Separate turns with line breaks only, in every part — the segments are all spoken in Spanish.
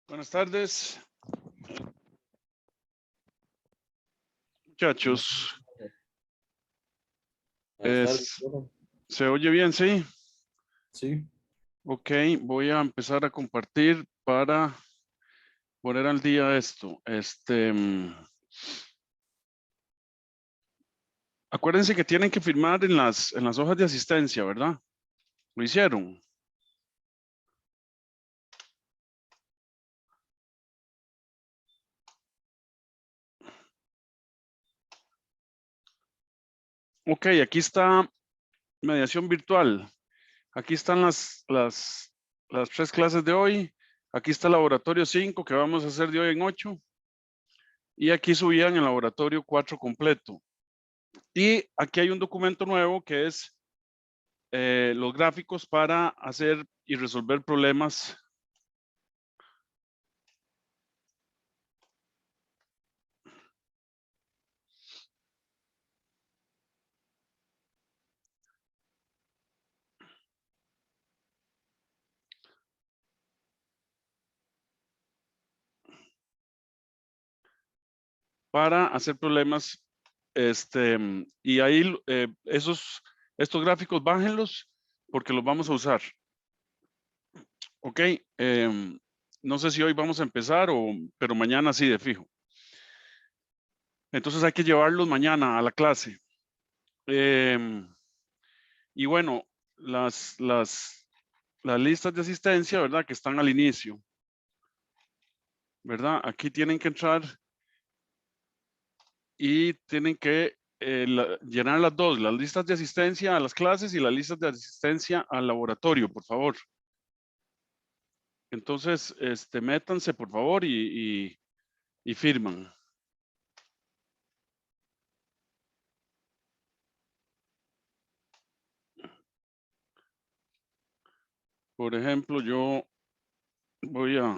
Buenas tardes, muchachos.
Buenas tardes, profe.
¿Se oye bien? Sí.
Sí.
Ok, voy a empezar a compartir para poner al día esto. Acuérdense que tienen que firmar en las hojas de asistencia, ¿verdad? ¿Lo hicieron? Ok, aquí está mediación virtual. Aquí están las 3 clases de hoy. Aquí está el laboratorio 5 que vamos a hacer de hoy en 8. Y aquí subían el laboratorio 4 completo. Y aquí hay un documento nuevo que es los gráficos para hacer y resolver problemas. Para hacer problemas, y ahí estos gráficos bájenlos porque los vamos a usar. Ok, no sé si hoy vamos a empezar pero mañana sí de fijo. Entonces hay que llevarlos mañana a la clase. Y bueno, las listas de asistencia, ¿verdad? Que están al inicio, ¿verdad? Aquí tienen que entrar y tienen que llenar las dos, las listas de asistencia a las clases y las listas de asistencia al laboratorio, por favor. Entonces, métanse, por favor, y firman. Por ejemplo, yo voy a...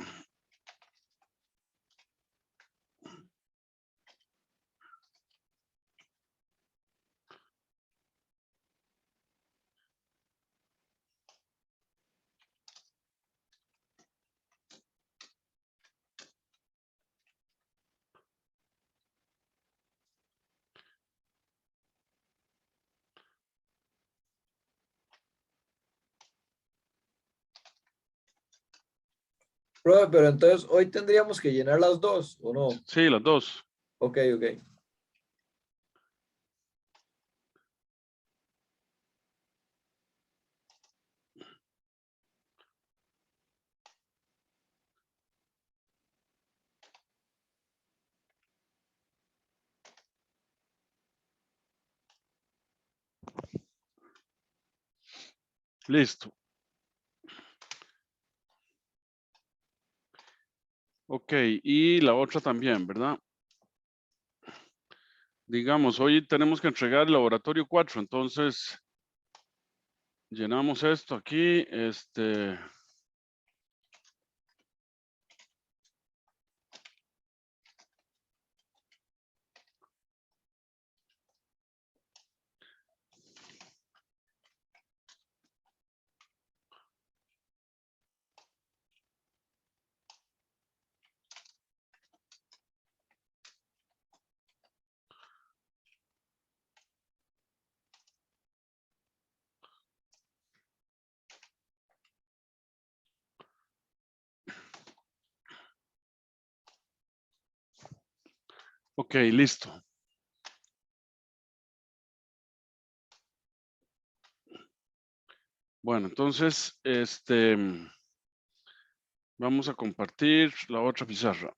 Profe, pero entonces hoy tendríamos que llenar las dos, ¿o no?
Sí, las dos.
Ok, ok.
Listo. Ok, y la otra también, ¿verdad? Digamos, hoy tenemos que entregar el laboratorio 4, entonces llenamos esto aquí, ok, listo. Bueno, entonces, vamos a compartir la otra pizarra.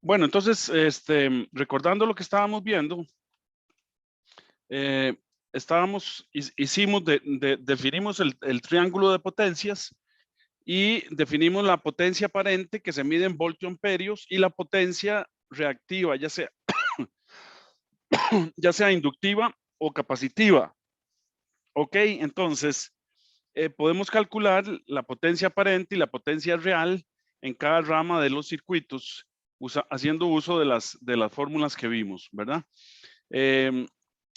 Bueno, entonces, recordando lo que estábamos viendo, definimos el triángulo de potencias y definimos la potencia aparente que se mide en voltioamperios y la potencia reactiva, ya sea inductiva o capacitiva. Ok, entonces podemos calcular la potencia aparente y la potencia real en cada rama de los circuitos haciendo uso de las fórmulas que vimos, ¿verdad?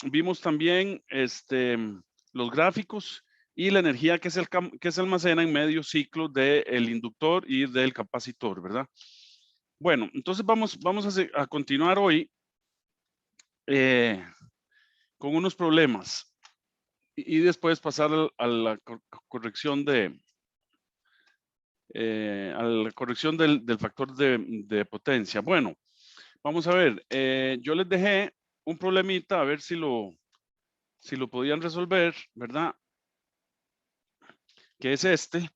Vimos también los gráficos y la energía que se almacena en medio ciclo del inductor y del capacitor, ¿verdad? Bueno, entonces vamos a continuar hoy con unos problemas y después pasar a la corrección del factor de potencia. Bueno, vamos a ver, yo les dejé un problemita a ver si lo podían resolver, ¿verdad? Que es este.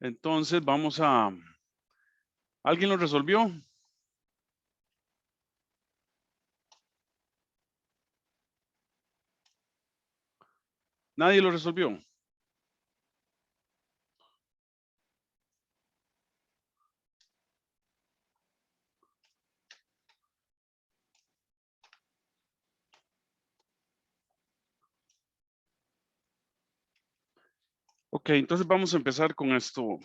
Entonces vamos a... ¿Alguien lo resolvió? Nadie lo resolvió. Ok, entonces vamos a empezar con esto.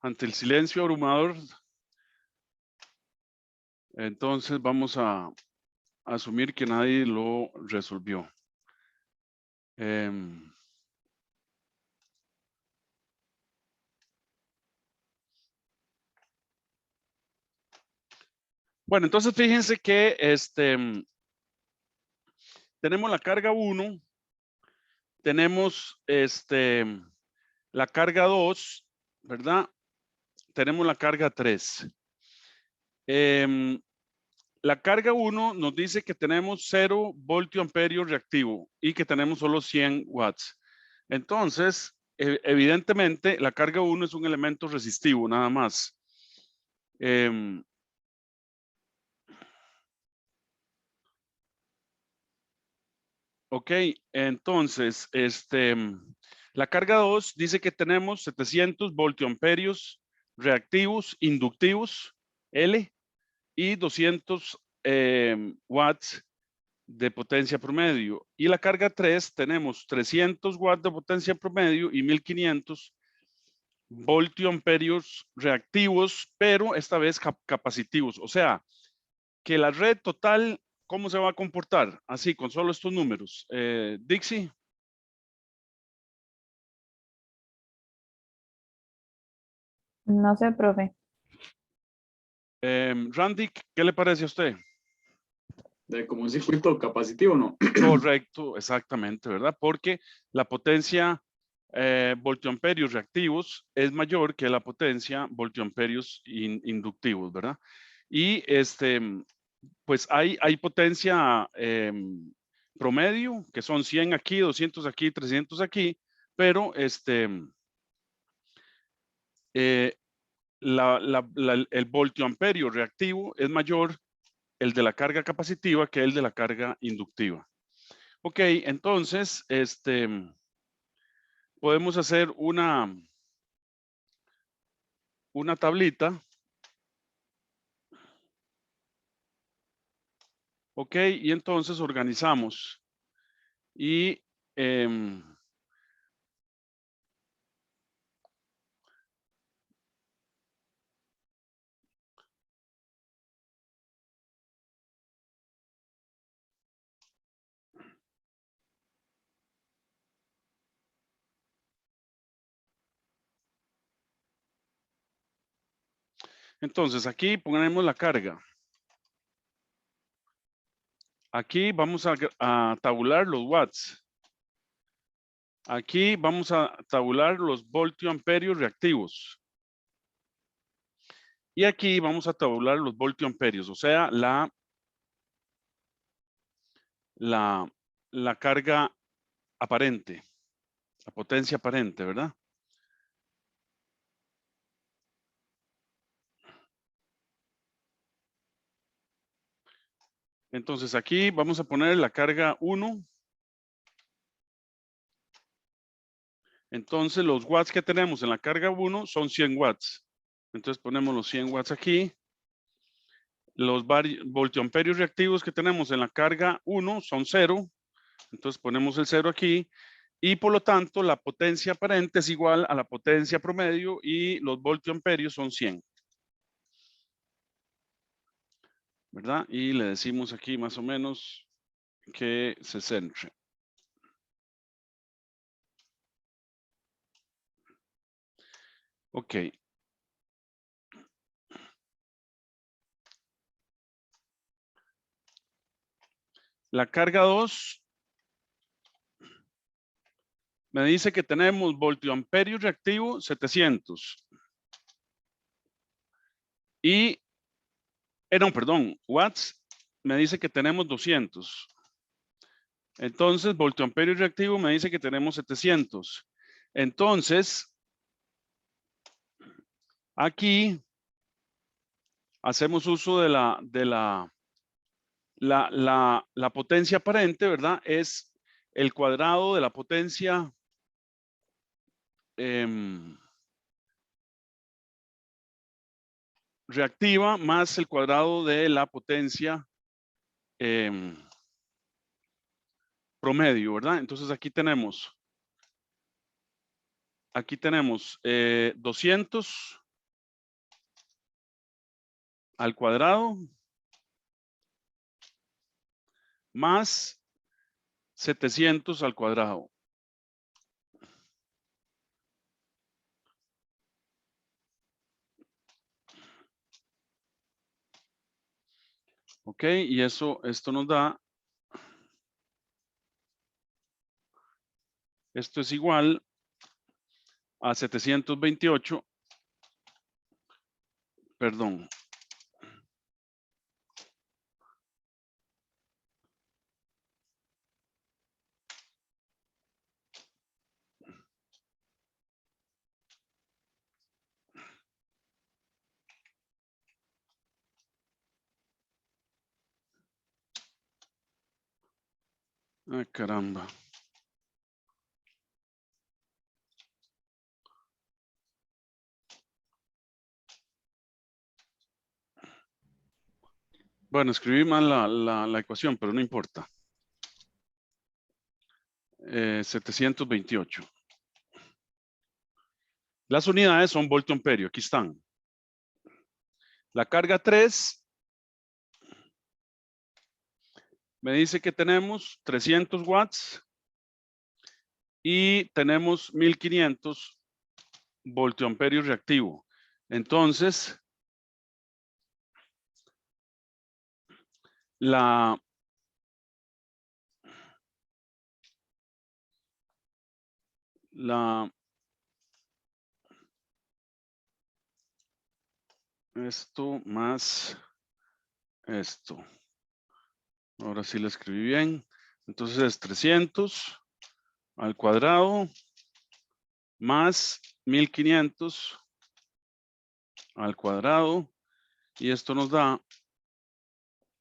Ante el silencio abrumador, entonces vamos a asumir que nadie lo resolvió. Bueno, entonces fíjense que tenemos la carga 1, tenemos la carga 2, ¿verdad? Tenemos la carga 3. La carga 1 nos dice que tenemos 0 voltio amperio reactivo y que tenemos solo 100 watts. Entonces, evidentemente, la carga 1 es un elemento resistivo, nada más. Ok, entonces, la carga 2 dice que tenemos 700 voltioamperios reactivos, inductivos, L, y 200 watts de potencia promedio. Y la carga 3 tenemos 300 watts de potencia promedio y 1500 voltioamperios reactivos, pero esta vez capacitivos. O sea, que la red total, ¿cómo se va a comportar? Así, con solo estos números. Dixie.
No sé, profe.
Randy, ¿qué le parece a usted?
Como un circuito capacitivo, ¿no?
Correcto, exactamente, ¿verdad? Porque la potencia voltioamperios reactivos es mayor que la potencia voltioamperios inductivos, ¿verdad? Y pues hay potencia promedio, que son 100 aquí, 200 aquí, 300 aquí, pero el voltioamperio reactivo es mayor el de la carga capacitiva que el de la carga inductiva. Ok, entonces, podemos hacer una tablita. Ok, y entonces organizamos. Y entonces aquí ponemos la carga. Aquí vamos a tabular los watts. Aquí vamos a tabular los voltioamperios reactivos. Y aquí vamos a tabular los voltioamperios, o sea, la carga aparente, la potencia aparente, ¿verdad? Entonces aquí vamos a poner la carga 1. Entonces los watts que tenemos en la carga 1 son 100 watts. Entonces ponemos los 100 watts aquí. Los voltioamperios reactivos que tenemos en la carga 1 son 0. Entonces ponemos el 0 aquí. Y por lo tanto la potencia aparente es igual a la potencia promedio y los voltioamperios son 100. ¿verdad? Y le decimos aquí más o menos que se centre. Ok. La carga 2 me dice que tenemos voltioamperio reactivo 700. Y, no, perdón, watts me dice que tenemos 200. Entonces, voltioamperio reactivo me dice que tenemos 700. Entonces, aquí hacemos uso de la potencia aparente, ¿verdad? Es el cuadrado de la potencia reactiva más el cuadrado de la potencia promedio, ¿verdad? Entonces aquí tenemos 200 al cuadrado más 700 al cuadrado. Ok, y esto nos da, esto es igual a 728, perdón. Ay, caramba. Bueno, escribí mal la ecuación, pero no importa. 728. Las unidades son voltioamperio, aquí están. La carga 3 me dice que tenemos 300 watts y tenemos 1500 voltioamperio reactivo. Entonces, esto más esto. Ahora sí lo escribí bien. Entonces es 300 al cuadrado más 1500 al cuadrado. Y esto nos da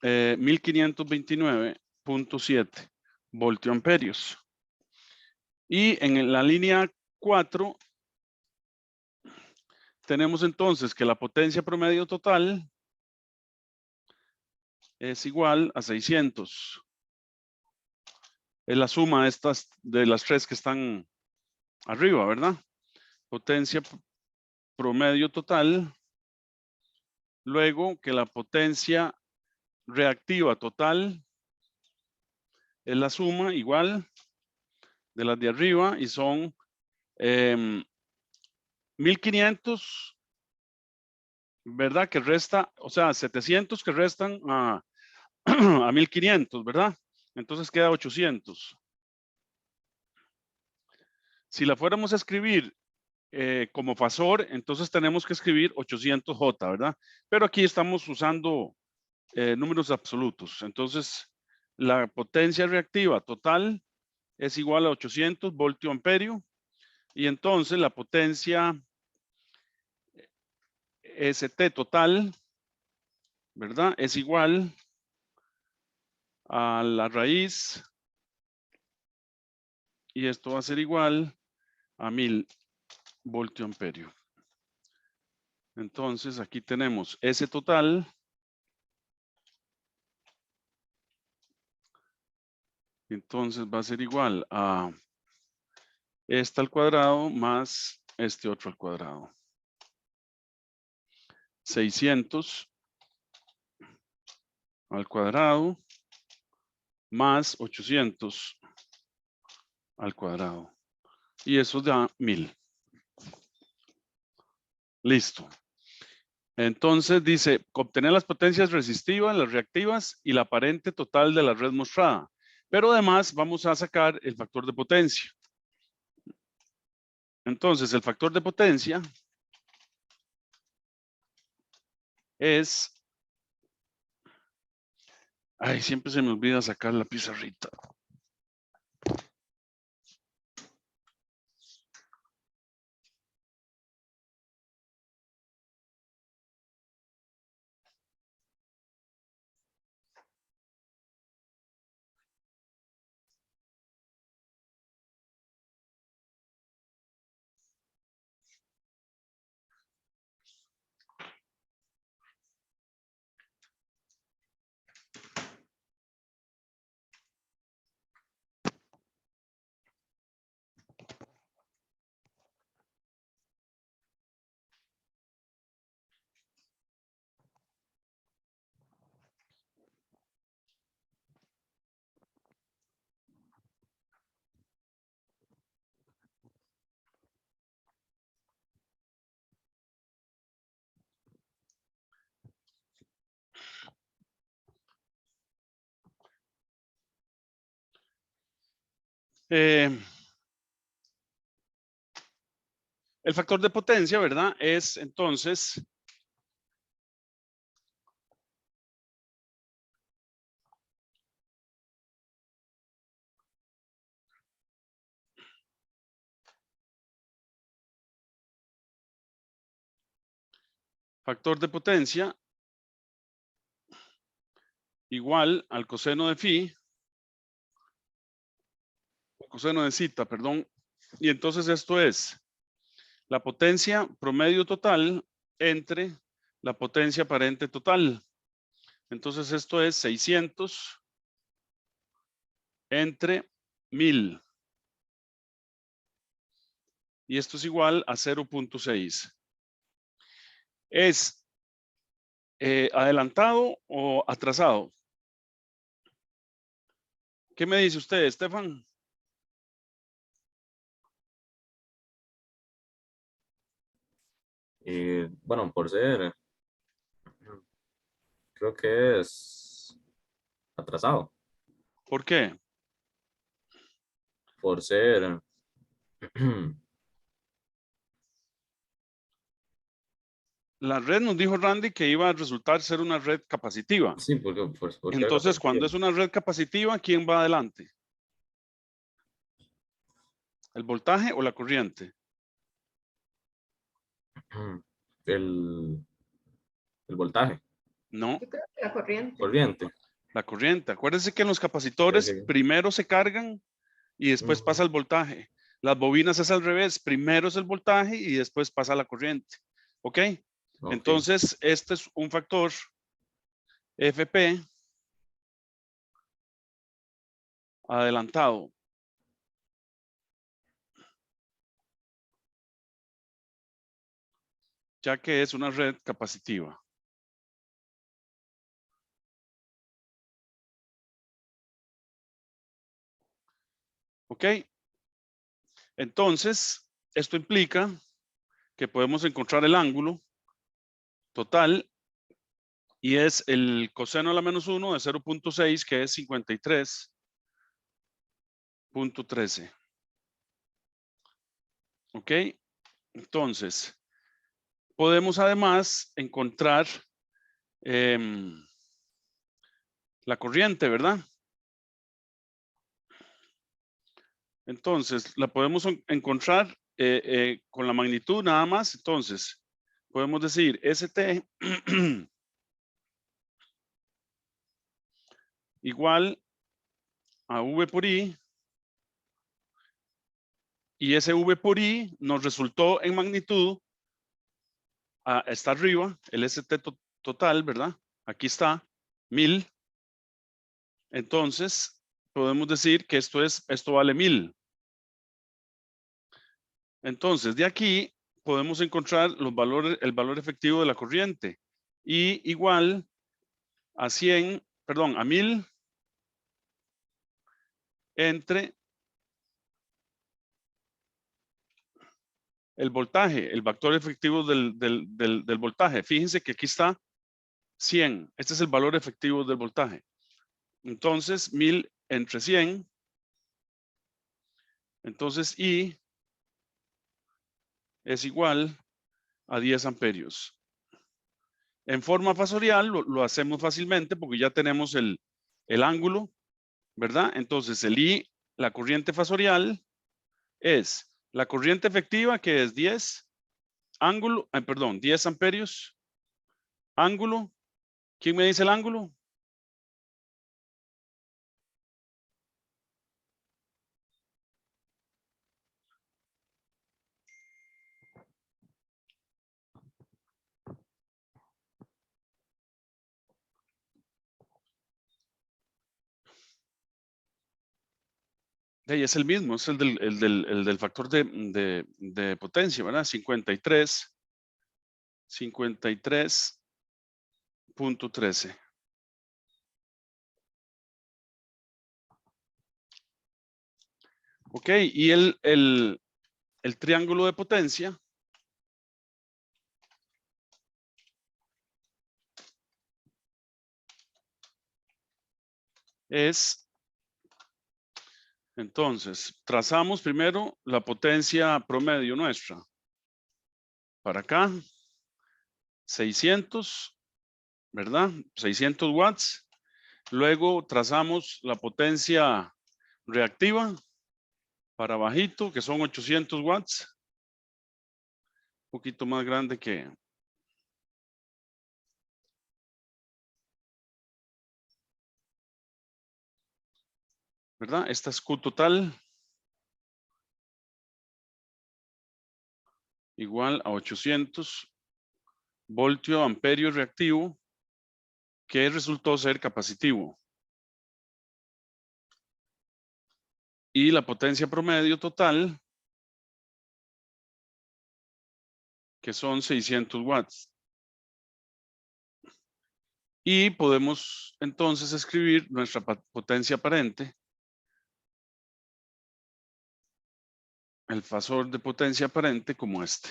1529.7 voltioamperios. Y en la línea 4 tenemos entonces que la potencia promedio total es igual a 600. Es la suma de las tres que están arriba, ¿verdad? Potencia promedio total. Luego que la potencia reactiva total es la suma igual de las de arriba y son 1500, ¿verdad? Que resta, o sea, 700 que restan a 1500, ¿verdad? Entonces queda 800. Si la fuéramos a escribir como fasor, entonces tenemos que escribir 800J, ¿verdad? Pero aquí estamos usando números absolutos. Entonces, la potencia reactiva total es igual a 800 voltioamperio. Y entonces la potencia ST total, ¿verdad? Es igual a la raíz. Y esto va a ser igual a 1000 voltioamperio. Entonces aquí tenemos S total. Entonces va a ser igual a este al cuadrado más este otro al cuadrado. 600 al cuadrado más 800 al cuadrado. Y eso da 1000. Listo. Entonces dice, obtener las potencias resistivas, las reactivas y la aparente total de la red mostrada. Pero además vamos a sacar el factor de potencia. Entonces el factor de potencia es... Ay, siempre se me olvida sacar la pizarrita. El factor de potencia, ¿verdad? Es entonces factor de potencia igual al coseno de phi, coseno de zeta, perdón. Y entonces esto es la potencia promedio total entre la potencia aparente total. Entonces esto es 600 entre 1000. Y esto es igual a 0.6. ¿Es adelantado o atrasado? ¿Qué me dice usted, Estefan?
Bueno, por ser, creo que es atrasado.
¿Por qué?
Por ser,
La red nos dijo Randy que iba a resultar ser una red capacitiva.
sí, porque era
Entonces, cuando
capacitiva.
es una red capacitiva, ¿quién va adelante? ¿El voltaje o la corriente?
El, el voltaje,
No,
Yo creo que la corriente.
corriente.
la corriente. Acuérdense que en los capacitores
Ok.
primero se cargan y después pasa el voltaje. Las bobinas es al revés. Primero es el voltaje y después pasa la corriente. ¿Ok?
Ok.
Entonces, este es un factor FP adelantado. Ya que es una red capacitiva. ¿Ok? Entonces, esto implica que podemos encontrar el ángulo total y es el coseno a la menos 1 de 0.6, que es 53.13. ¿Ok? Entonces, podemos además encontrar la corriente, ¿verdad? Entonces, la podemos encontrar con la magnitud nada más. Entonces, podemos decir ST igual a V por I. Y ese V por I nos resultó en magnitud, está arriba, el ST total, ¿verdad? Aquí está, 1000. Entonces, podemos decir que esto vale 1000. Entonces, de aquí podemos encontrar los valores, el valor efectivo de la corriente. Y igual a 100 perdón, a 1000 entre el voltaje, el factor efectivo del voltaje. Fíjense que aquí está 100. Este es el valor efectivo del voltaje. Entonces, 1000 entre 100. Entonces, I es igual a 10 amperios. En forma fasorial lo hacemos fácilmente porque ya tenemos el ángulo, ¿verdad? Entonces, el I, la corriente fasorial, es la corriente efectiva, que es 10, ángulo, perdón, 10 amperios, ángulo. ¿Quién me dice el ángulo? Es el mismo, es el del factor de potencia, ¿verdad? 53.13. Ok, y el triángulo de potencia es, entonces, trazamos primero la potencia promedio nuestra. Para acá, 600, ¿verdad? 600 watts. Luego trazamos la potencia reactiva para bajito, que son 800 watts. Un poquito más grande que... ¿verdad? Esta es Q total. Igual a 800 voltio amperio reactivo, que resultó ser capacitivo. Y la potencia promedio total, que son 600 watts. Y podemos entonces escribir nuestra potencia aparente, el fasor de potencia aparente, como este.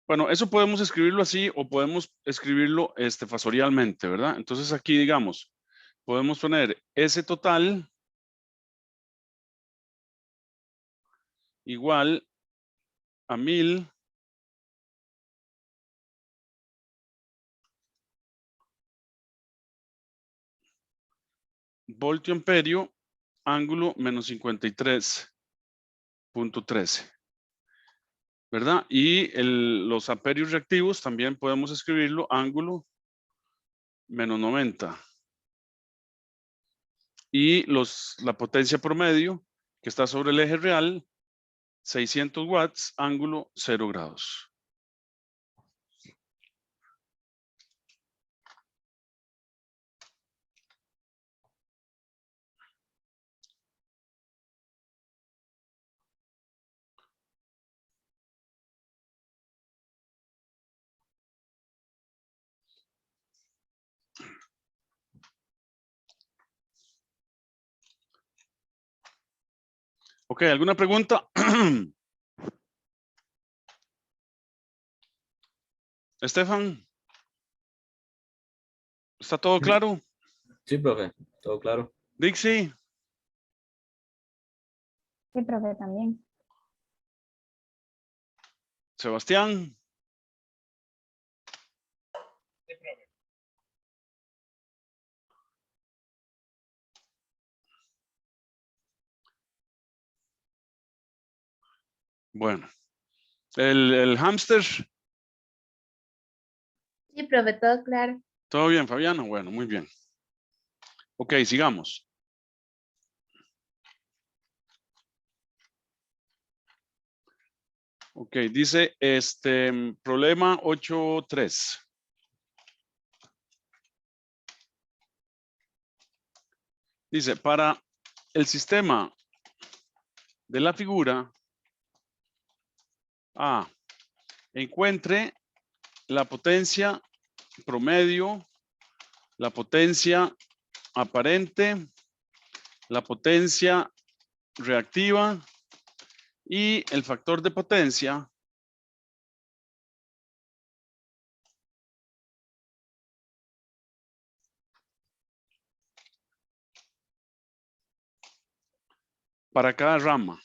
Bueno, eso podemos escribirlo así o podemos escribirlo fasorialmente, ¿verdad? Entonces aquí, digamos, podemos poner S total igual a 1000 voltio amperio, ángulo menos 53.13. ¿Verdad? Y los amperios reactivos también podemos escribirlo ángulo menos 90. Y la potencia promedio que está sobre el eje real, 600 watts, ángulo 0 grados. Ok, ¿alguna pregunta? Estefan, ¿está todo claro?
Sí, profe, todo claro.
Dixie,
Sí, profe, también.
Sebastián. Bueno, el hámster.
Sí, profe, todo claro.
¿Todo bien, Fabiana? Bueno, muy bien. Ok, sigamos. Ok, dice problema 8.3. Dice, para el sistema de la figura A, encuentre la potencia promedio la potencia aparente, la potencia reactiva y el factor de potencia para cada rama.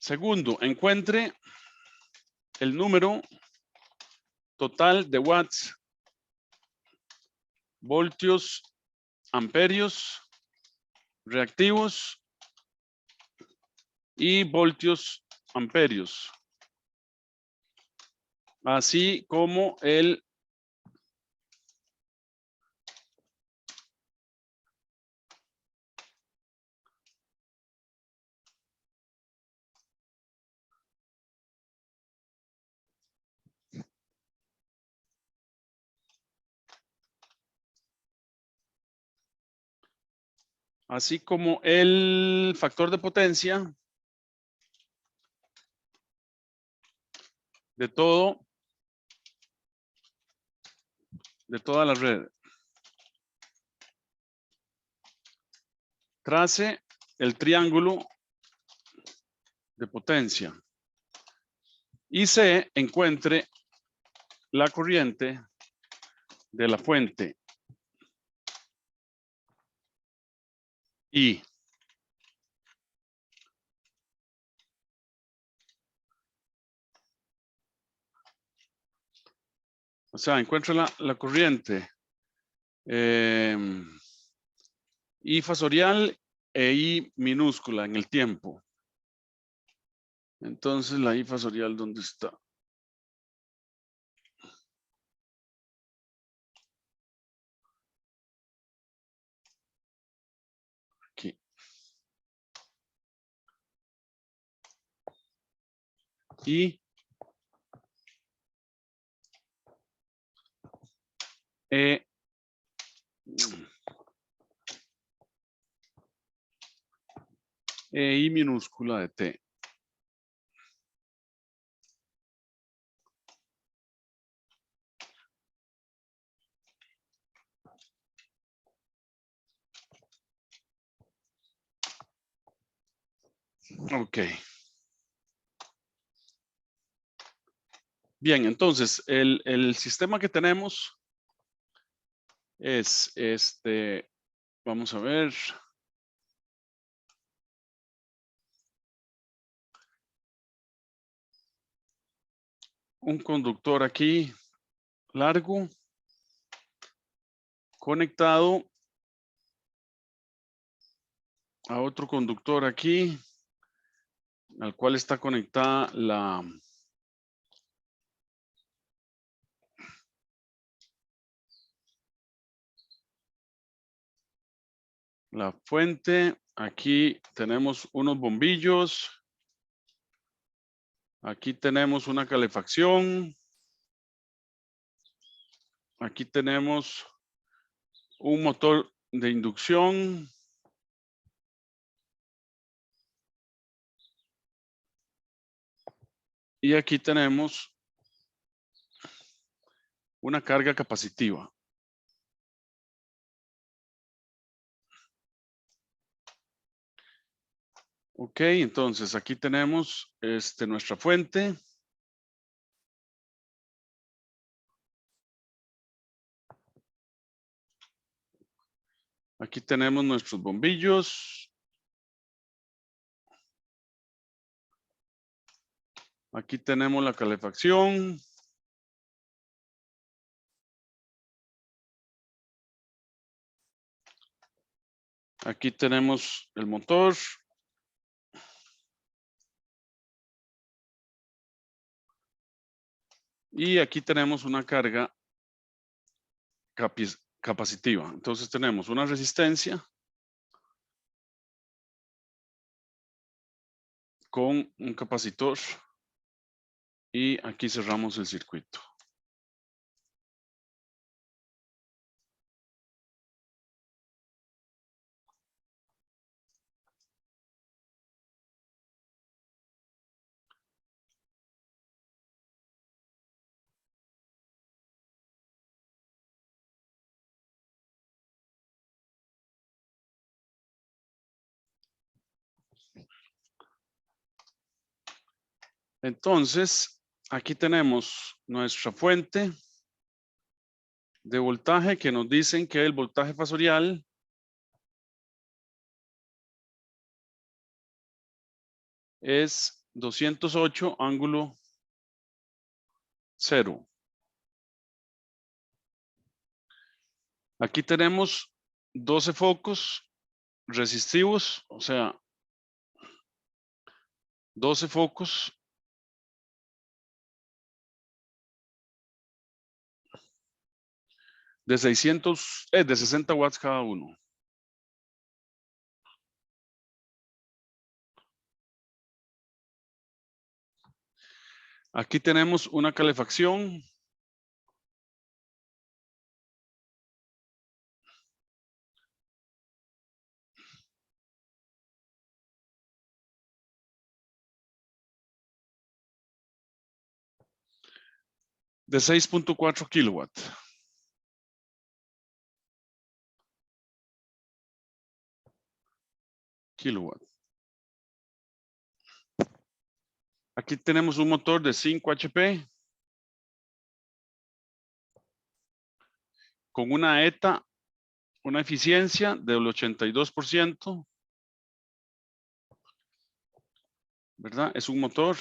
Segundo, encuentre el número total de watts, voltios, amperios, reactivos y voltios, amperios. Así como el factor de potencia de toda la red. Trace el triángulo de potencia y se encuentre la corriente de la fuente I. O sea, encuentra la corriente I fasorial e I minúscula en el tiempo. Entonces la I fasorial, ¿dónde está? Aquí. Y I minúscula de T. Ok. Bien, entonces el sistema que tenemos es vamos a ver. Un conductor aquí largo conectado a otro conductor aquí al cual está conectada la fuente. Aquí tenemos unos bombillos. Aquí tenemos una calefacción. Aquí tenemos un motor de inducción. Y aquí tenemos una carga capacitiva. Ok, entonces aquí tenemos nuestra fuente. Aquí tenemos nuestros bombillos. Aquí tenemos la calefacción. Aquí tenemos el motor. Y aquí tenemos una carga capacitiva. Entonces tenemos una resistencia con un capacitor y aquí cerramos el circuito. Entonces, aquí tenemos nuestra fuente de voltaje que nos dicen que el voltaje fasorial es 208 ángulo 0. Aquí tenemos 12 focos resistivos, o sea, 12 focos de 60 watts cada uno. Aquí tenemos una calefacción de 6.4 kilowatts. Aquí tenemos un motor de 5 HP con una ETA, una eficiencia del 82%, ¿verdad? Es un motor.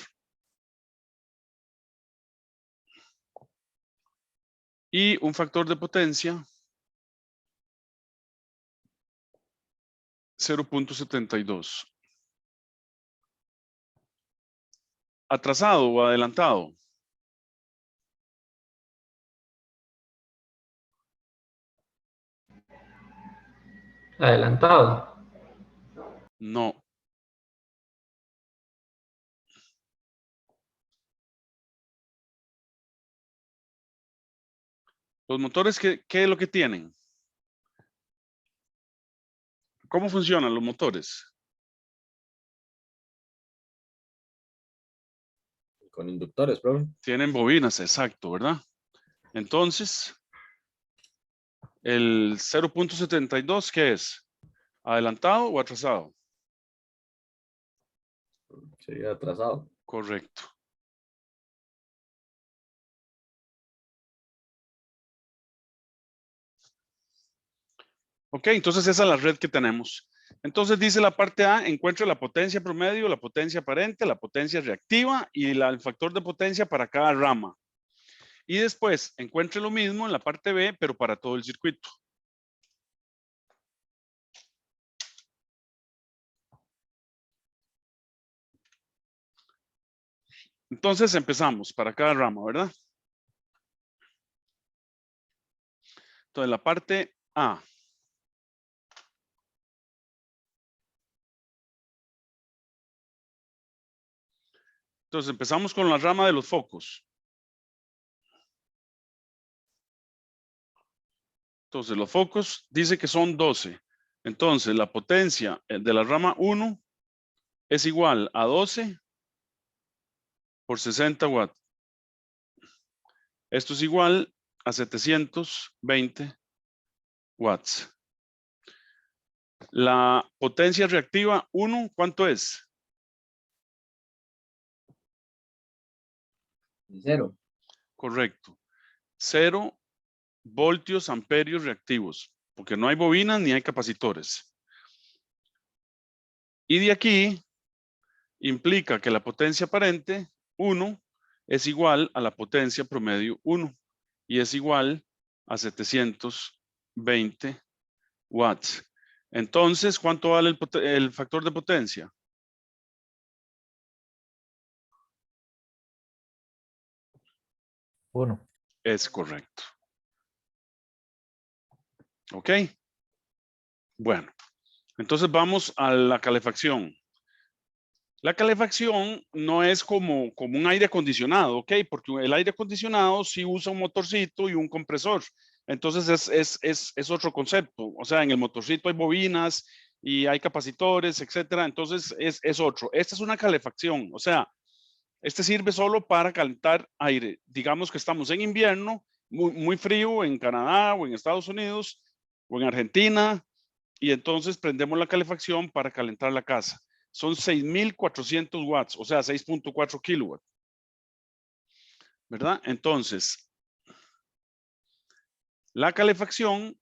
Y un factor de potencia 0.72. ¿Atrasado o adelantado?
Adelantado.
No. Los motores, ¿qué es lo que tienen? ¿Cómo funcionan los motores?
Con inductores, profe.
Tienen bobinas, exacto, ¿verdad? Entonces, el 0.72, ¿qué es? ¿Adelantado o atrasado?
Sería atrasado.
Correcto. Ok, entonces esa es la red que tenemos. Entonces dice la parte A, encuentre la potencia promedio, la potencia aparente, la potencia reactiva y el factor de potencia para cada rama. Y después encuentre lo mismo en la parte B, pero para todo el circuito. Entonces empezamos para cada rama, ¿verdad? Entonces la parte A. Entonces empezamos con la rama de los focos. Entonces los focos dice que son 12. Entonces la potencia de la rama 1 es igual a 12 por 60 watts. Esto es igual a 720 watts. La potencia reactiva 1, ¿cuánto es?
0.
Correcto. 0 voltios amperios reactivos, porque no hay bobinas ni hay capacitores. Y de aquí implica que la potencia aparente 1 es igual a la potencia promedio 1 y es igual a 720 watts. Entonces, ¿cuánto vale el factor de potencia?
Uno.
Es correcto. ¿Ok? Bueno, entonces vamos a la calefacción. La calefacción no es como un aire acondicionado, ¿ok? Porque el aire acondicionado sí usa un motorcito y un compresor. Entonces es otro concepto. O sea, en el motorcito hay bobinas y hay capacitores, etcétera. Entonces es otro. Esta es una calefacción. O sea, este sirve solo para calentar aire. Digamos que estamos en invierno, muy frío en Canadá o en Estados Unidos o en Argentina. Y entonces prendemos la calefacción para calentar la casa. son 6.400 watts, o sea, 6.4 kilowatts. ¿Verdad? Entonces, la calefacción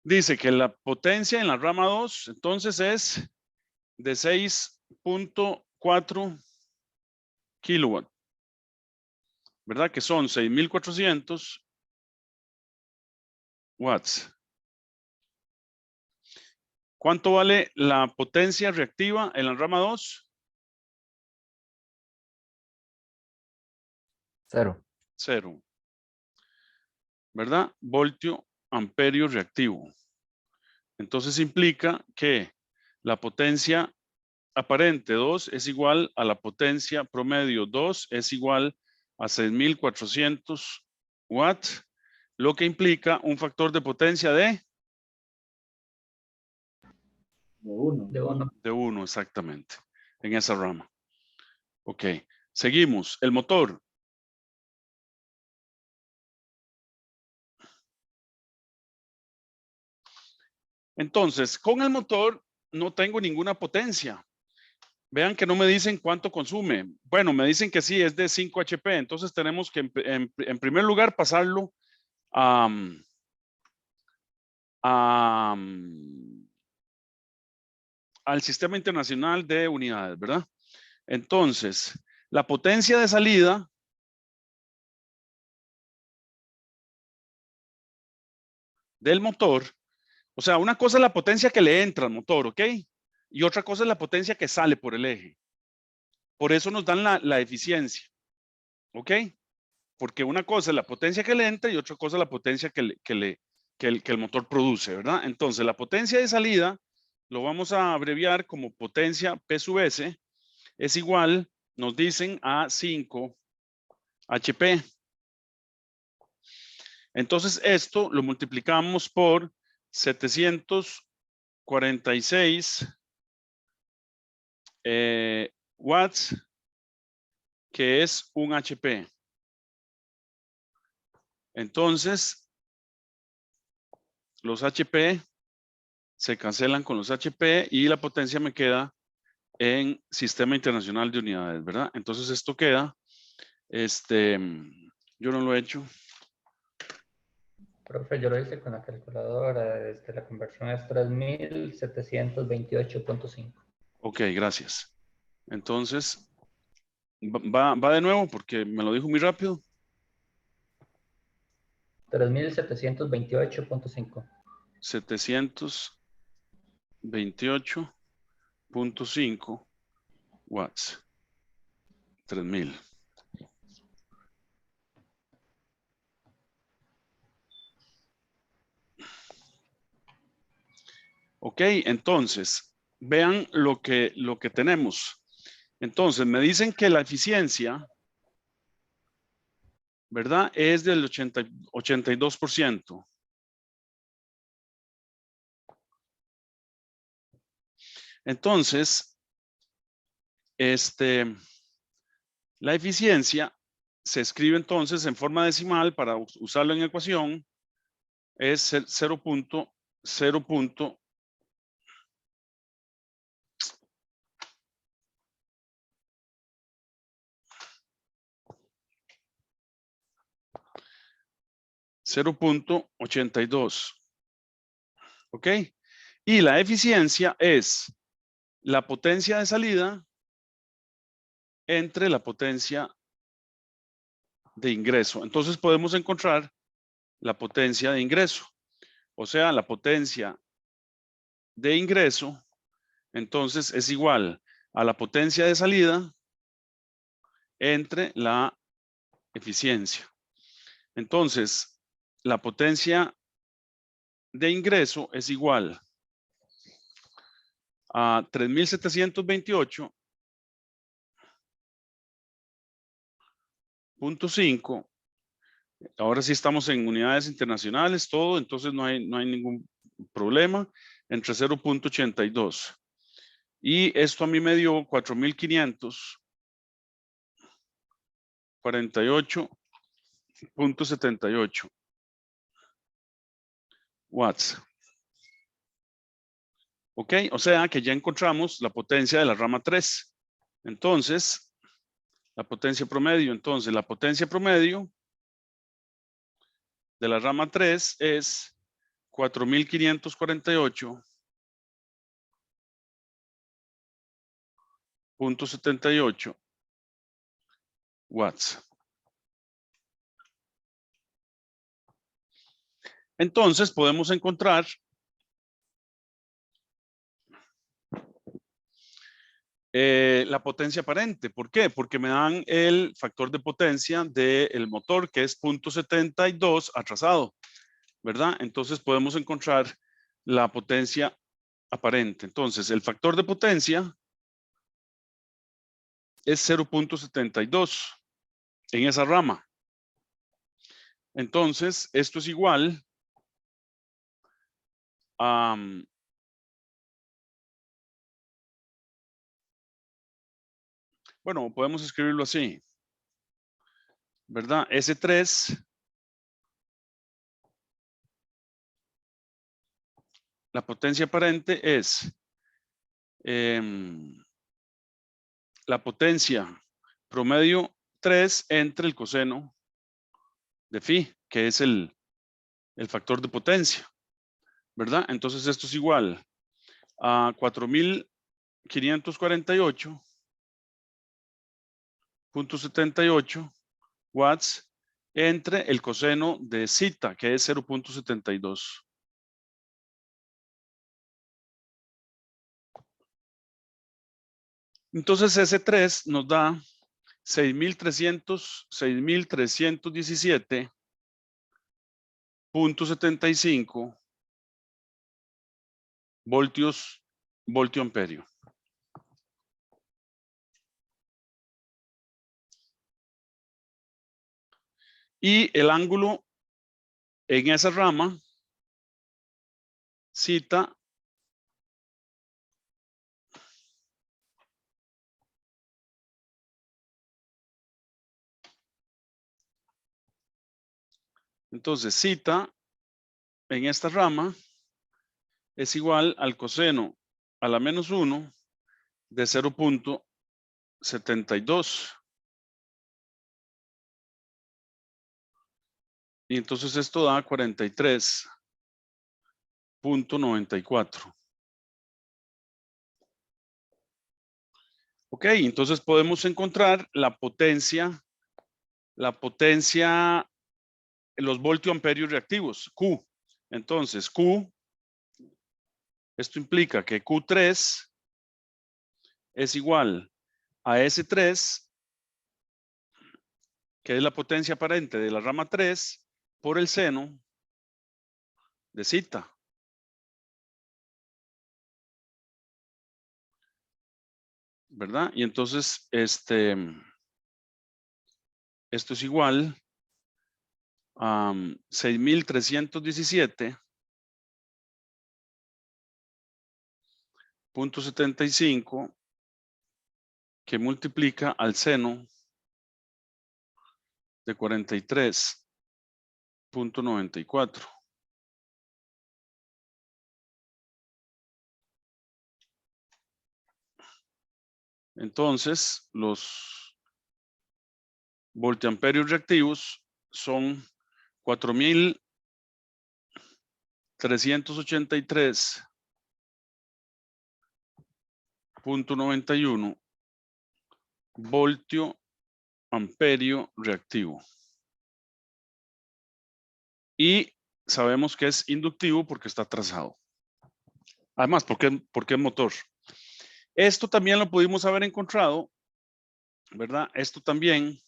dice que la potencia en la rama 2, entonces es de 6.4 kilowatts, ¿verdad? Que son 6.400 watts. ¿Cuánto vale la potencia reactiva en la rama 2?
0.
0. ¿Verdad? Voltio amperio reactivo. Entonces implica que la potencia aparente 2 es igual a la potencia promedio 2 es igual a 6.400 watts, lo que implica un factor de potencia de
De 1.
1 exactamente, en esa rama. Ok, seguimos. El motor. Entonces, con el motor no tengo ninguna potencia. Vean que no me dicen cuánto consume. Bueno, me dicen que sí, es de 5 HP. Entonces tenemos que en primer lugar pasarlo al Sistema Internacional de Unidades, ¿verdad? Entonces, la potencia de salida del motor, o sea, una cosa es la potencia que le entra al motor, ¿ok? Y otra cosa es la potencia que sale por el eje. Por eso nos dan la eficiencia, ¿ok? Porque una cosa es la potencia que le entra y otra cosa es la potencia que el motor produce, ¿verdad? Entonces, la potencia de salida lo vamos a abreviar como potencia P sub S, es igual, nos dicen, a 5 HP. Entonces, esto lo multiplicamos por 746 watts, que es un HP. Entonces, los HP se cancelan con los HP y la potencia me queda en Sistema Internacional de Unidades, ¿verdad? Entonces, esto queda, yo no lo he hecho.
Profe, yo lo hice con la calculadora, la conversión es 3.728.5.
Ok, gracias. Entonces, va de nuevo porque me lo dijo muy rápido.
3.728.5.
728.5 watts. 3.000. Ok, entonces, vean lo que tenemos. Entonces, me dicen que la eficiencia, ¿verdad? Es del 82%. Entonces, la eficiencia se escribe entonces en forma decimal para usarlo en ecuación. Es 0.0. 0.82. ¿Ok? Y la eficiencia es la potencia de salida entre la potencia de ingreso. Entonces podemos encontrar la potencia de ingreso. O sea, la potencia de ingreso, entonces es igual a la potencia de salida entre la eficiencia. Entonces, la potencia de ingreso es igual a 3.728.5. Ahora sí estamos en unidades internacionales, todo, entonces no hay ningún problema, entre 0.82. Y esto a mí me dio 4.500 48.78 watts. Ok, o sea que ya encontramos la potencia de la rama 3. Entonces, la potencia promedio. Entonces, la potencia promedio de la rama 3 es 4.548.78 watts. Entonces, podemos encontrar la potencia aparente. ¿Por qué? Porque me dan el factor de potencia del motor, que es 0.72 atrasado, ¿verdad? Entonces podemos encontrar la potencia aparente. Entonces, el factor de potencia es 0.72 en esa rama. Entonces, esto es igual a... bueno, podemos escribirlo así, ¿verdad? S3, la potencia aparente es la potencia promedio 3 entre el coseno de phi, que es el factor de potencia, ¿verdad? Entonces esto es igual a 4.548.78 watts entre el coseno de zeta, que es 0.72. Entonces S3 nos da 6.317.75 voltio amperio. Y el ángulo en esa rama, zeta, entonces zeta en esta rama es igual al coseno a la menos 1 de 0.72. Y entonces esto da 43.94. Ok, entonces podemos encontrar la potencia, los voltioamperios reactivos, Q. Entonces, Q, esto implica que Q3 es igual a S3, que es la potencia aparente de la rama 3, por el seno de zeta. ¿Verdad? Y entonces, esto es igual a 6.317.75 que multiplica al seno de 43.94. Entonces, los voltamperios reactivos son 4.383.91 voltio amperio reactivo. Y sabemos que es inductivo porque está trazado. Además, ¿por qué motor? Esto también lo pudimos haber encontrado, ¿verdad? Esto también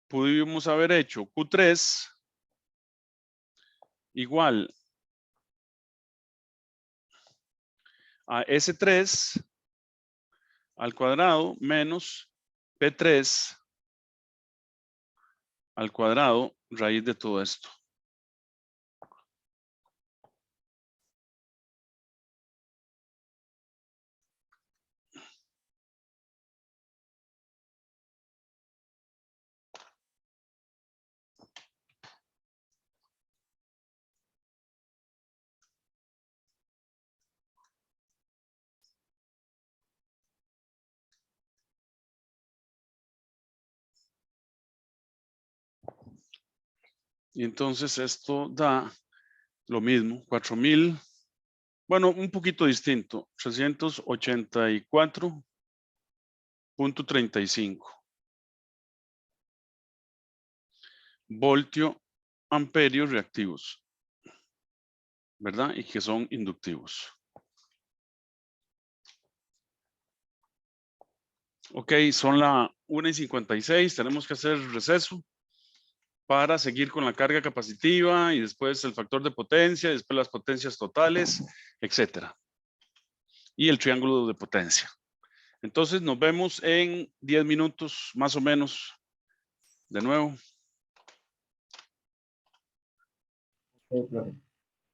pudimos haber hecho Q3 igual a S3 al cuadrado menos P3 al cuadrado raíz de todo esto. Y entonces esto da lo mismo, 4,000. Bueno, un poquito distinto, 384.35 voltio amperios reactivos, ¿verdad? Y que son inductivos. Ok, son la 1:56, tenemos que hacer receso para seguir con la carga capacitiva y después el factor de potencia, después las potencias totales, etcétera. Y el triángulo de potencia. Entonces nos vemos en 10 minutos más o menos. De nuevo.
Sí, profe.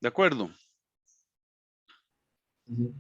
¿De acuerdo?
Ujú.